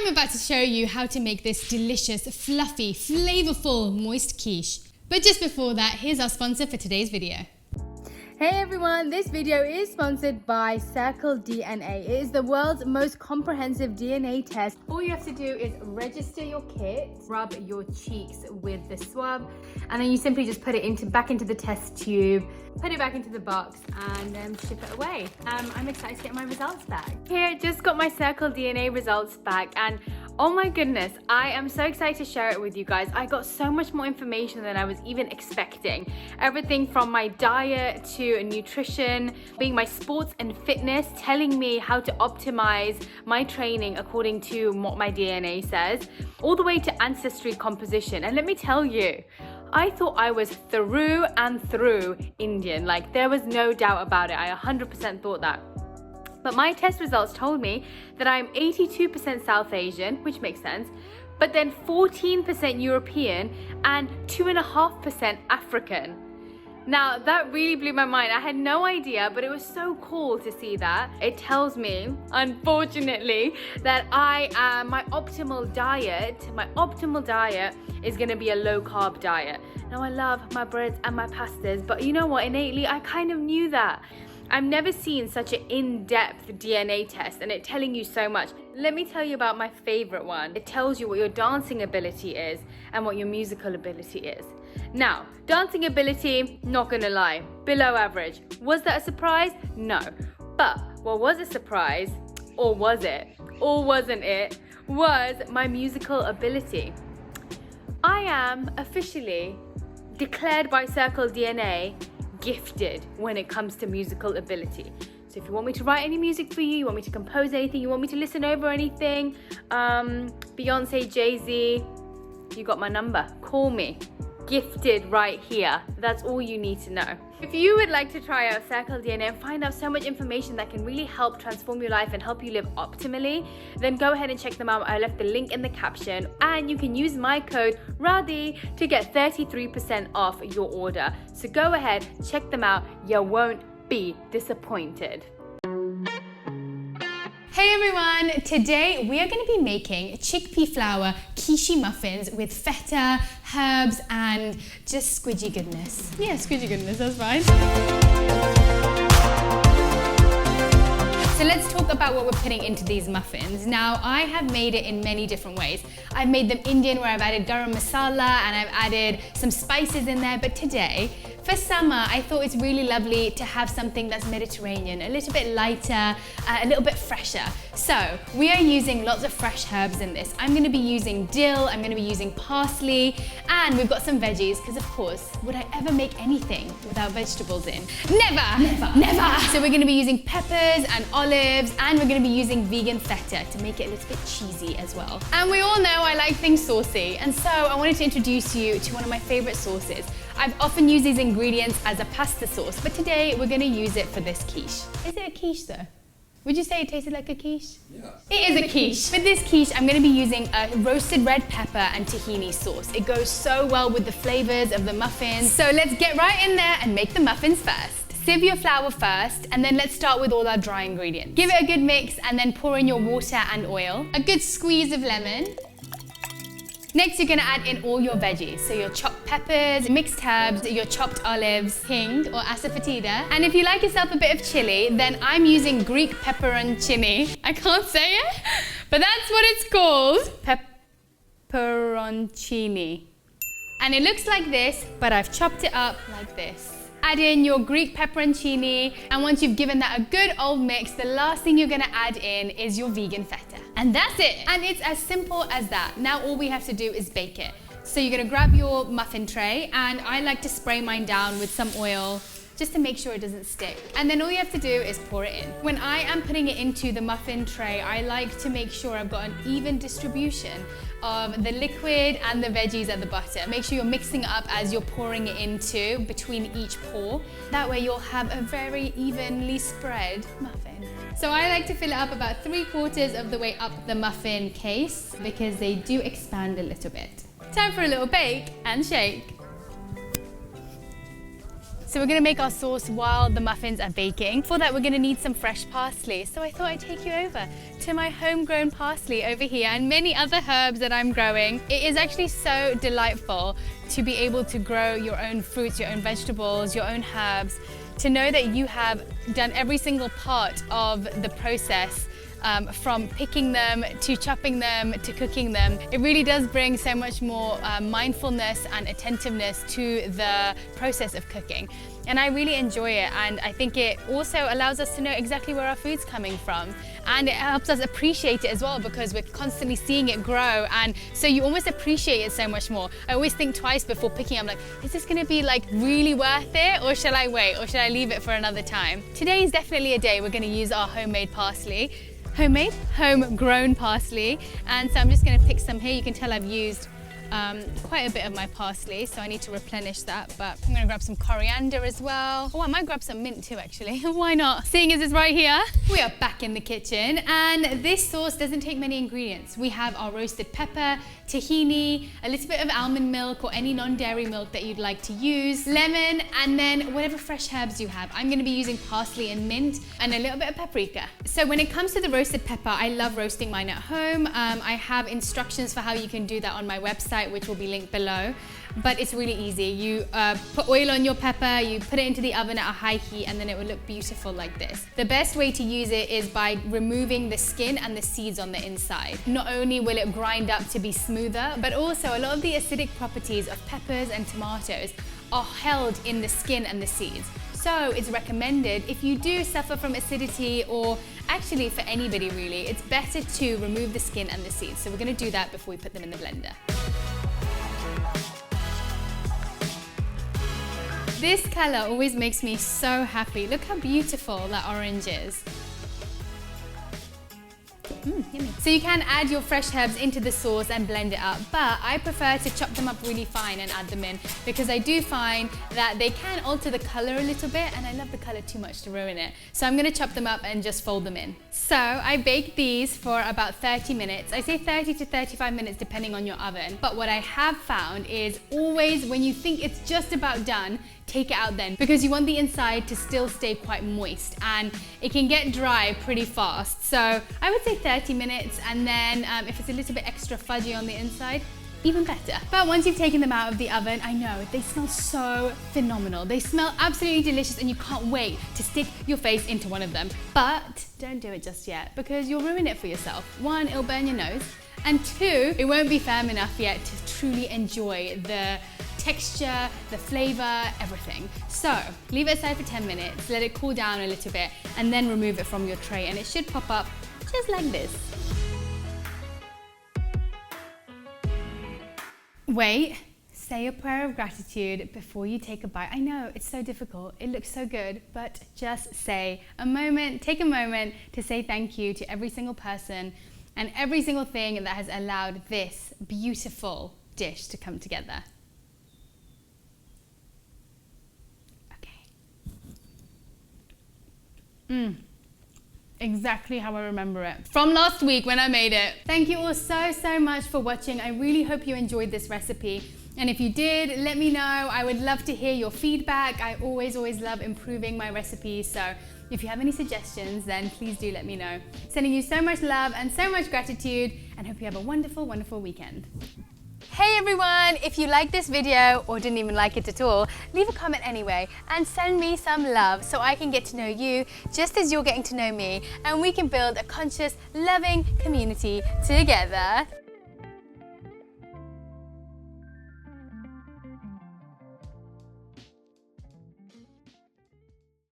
I'm about to show you how to make this delicious, fluffy, flavorful, moist quiche. But just before that, here's our sponsor for today's video. Hey everyone, this video is sponsored by Circle DNA. It is the world's most comprehensive DNA test. All you have to do is register your kit, rub your cheeks with the swab, and then you simply just put it back into the test tube, put it back into the box, and ship it away. I'm excited to get my results back. Here, just got my Circle DNA results back, and oh my goodness, I am so excited to share it with you guys. I got so much more information than I was even expecting. Everything from my diet to nutrition, being my sports and fitness, telling me how to optimize my training according to what my DNA says, all the way to ancestry composition. And let me tell you, I thought I was through and through Indian. Like, there was no doubt about it. I 100% thought that. But my test results told me that I'm 82% South Asian, which makes sense, but then 14% European and 2.5% African. Now, that really blew my mind. I had no idea, but it was so cool to see that. It tells me, unfortunately, that my optimal diet is gonna be a low carb diet. Now, I love my breads and my pastas, but you know what, innately, I kind of knew that. I've never seen such an in-depth DNA test and it telling you so much. Let me tell you about my favorite one. It tells you what your dancing ability is and what your musical ability is. Now, dancing ability, not gonna lie, below average. Was that a surprise? No. But what was a surprise, or was it, or wasn't it, was my musical ability. I am officially declared by Circle DNA gifted when it comes to musical ability. So if you want me to write any music for you, you want me to compose anything, you want me to listen over anything, Beyonce, Jay-Z, you got my number. Call me. Gifted right here. That's all you need to know. If you would like to try out Circle DNA and find out so much information that can really help transform your life and help you live optimally, then go ahead and check them out. I left the link in the caption, and you can use my code RADI to get 33% off your order. So go ahead, check them out. You won't be disappointed. Hey everyone, today we are going to be making chickpea flour quiche muffins with feta, herbs, and just squidgy goodness. Yeah, squidgy goodness, that's fine. So let's talk about what we're putting into these muffins. Now, I have made it in many different ways. I've made them Indian where I've added garam masala and I've added some spices in there, but today, for summer, I thought it's really lovely to have something that's Mediterranean, a little bit lighter, a little bit fresher. So we are using lots of fresh herbs in this. I'm gonna be using dill, I'm gonna be using parsley, and we've got some veggies, because of course, would I ever make anything without vegetables in? Never, never, never. So we're gonna be using peppers and olives, and we're gonna be using vegan feta to make it a little bit cheesy as well. And we all know I like things saucy, and so I wanted to introduce you to one of my favorite sauces. I've often used these ingredients as a pasta sauce, but today we're gonna use it for this quiche. Is it a quiche though? Would you say it tasted like a quiche? Yeah. It is a quiche. For this quiche, I'm gonna be using a roasted red pepper and tahini sauce. It goes so well with the flavors of the muffins. So let's get right in there and make the muffins first. Sieve your flour first, and then let's start with all our dry ingredients. Give it a good mix, and then pour in your water and oil. A good squeeze of lemon. Next, you're gonna add in all your veggies. So your chopped peppers, mixed herbs, your chopped olives, hing or asafoetida. And if you like yourself a bit of chili, then I'm using Greek pepperoncini. I can't say it, but that's what it's called. Pepperoncini. And it looks like this, but I've chopped it up like this. Add in your Greek pepperoncini, and once you've given that a good old mix, the last thing you're gonna add in is your vegan feta. And that's it. And it's as simple as that. Now all we have to do is bake it. So you're gonna grab your muffin tray, and I like to spray mine down with some oil just to make sure it doesn't stick. And then all you have to do is pour it in. When I am putting it into the muffin tray, I like to make sure I've got an even distribution of the liquid and the veggies at the bottom. Make sure you're mixing it up as you're pouring it into between each pour. That way you'll have a very evenly spread muffin. So I like to fill it up about 3/4 of the way up the muffin case because they do expand a little bit. Time for a little bake and shake. So we're gonna make our sauce while the muffins are baking. For that, we're gonna need some fresh parsley. So I thought I'd take you over to my homegrown parsley over here and many other herbs that I'm growing. It is actually so delightful to be able to grow your own fruits, your own vegetables, your own herbs, to know that you have done every single part of the process, from picking them to chopping them to cooking them. It really does bring so much more mindfulness and attentiveness to the process of cooking. And I really enjoy it, and I think it also allows us to know exactly where our food's coming from. And it helps us appreciate it as well, because we're constantly seeing it grow, and so you almost appreciate it so much more. I always think twice before picking. I'm like, is this gonna be like really worth it, or shall I wait, or should I leave it for another time? Today is definitely a day we're gonna use our homemade parsley. Homemade, homegrown parsley. And so I'm just gonna pick some here. You can tell I've used quite a bit of my parsley, so I need to replenish that, but I'm gonna grab some coriander as well. Oh, I might grab some mint too, actually. Why not? Seeing as it's right here. We are back in the kitchen, and this sauce doesn't take many ingredients. We have our roasted pepper, tahini, a little bit of almond milk or any non-dairy milk that you'd like to use, lemon, and then whatever fresh herbs you have. I'm gonna be using parsley and mint and a little bit of paprika. So when it comes to the roasted pepper, I love roasting mine at home. I have instructions for how you can do that on my website, which will be linked below, but it's really easy. You put oil on your pepper, you put it into the oven at a high heat, and then it will look beautiful like this. The best way to use it is by removing the skin and the seeds on the inside. Not only will it grind up to be smoother, but also a lot of the acidic properties of peppers and tomatoes are held in the skin and the seeds. So it's recommended, if you do suffer from acidity, or actually for anybody really, it's better to remove the skin and the seeds. So we're gonna do that before we put them in the blender. This color always makes me so happy. Look how beautiful that orange is. Yummy. So you can add your fresh herbs into the sauce and blend it up, but I prefer to chop them up really fine and add them in, because I do find that they can alter the color a little bit, and I love the color too much to ruin it. So I'm gonna chop them up and just fold them in. So I bake these for about 30 minutes. I say 30 to 35 minutes depending on your oven. But what I have found is always when you think it's just about done, take it out then, because you want the inside to still stay quite moist, and it can get dry pretty fast. So I would say 30 minutes, and then if it's a little bit extra fudgy on the inside, even better. But once you've taken them out of the oven, I know, they smell so phenomenal. They smell absolutely delicious, and you can't wait to stick your face into one of them. But don't do it just yet, because you'll ruin it for yourself. One, it'll burn your nose, and two, it won't be firm enough yet to truly enjoy the texture, the flavor, everything. So leave it aside for 10 minutes, let it cool down a little bit, and then remove it from your tray, and it should pop up just like this. Wait, say a prayer of gratitude before you take a bite. I know, it's so difficult, it looks so good, but just say a moment, take a moment to say thank you to every single person and every single thing that has allowed this beautiful dish to come together. Exactly how I remember it from last week when I made it. Thank you all so much for watching. I really hope you enjoyed this recipe, and if you did, let me know. I would love to hear your feedback. I always love improving my recipes, so if you have any suggestions, then please do let me know. Sending you so much love and so much gratitude, and hope you have a wonderful weekend. Hey everyone, if you liked this video or didn't even like it at all, leave a comment anyway and send me some love so I can get to know you just as you're getting to know me, and we can build a conscious, loving community together.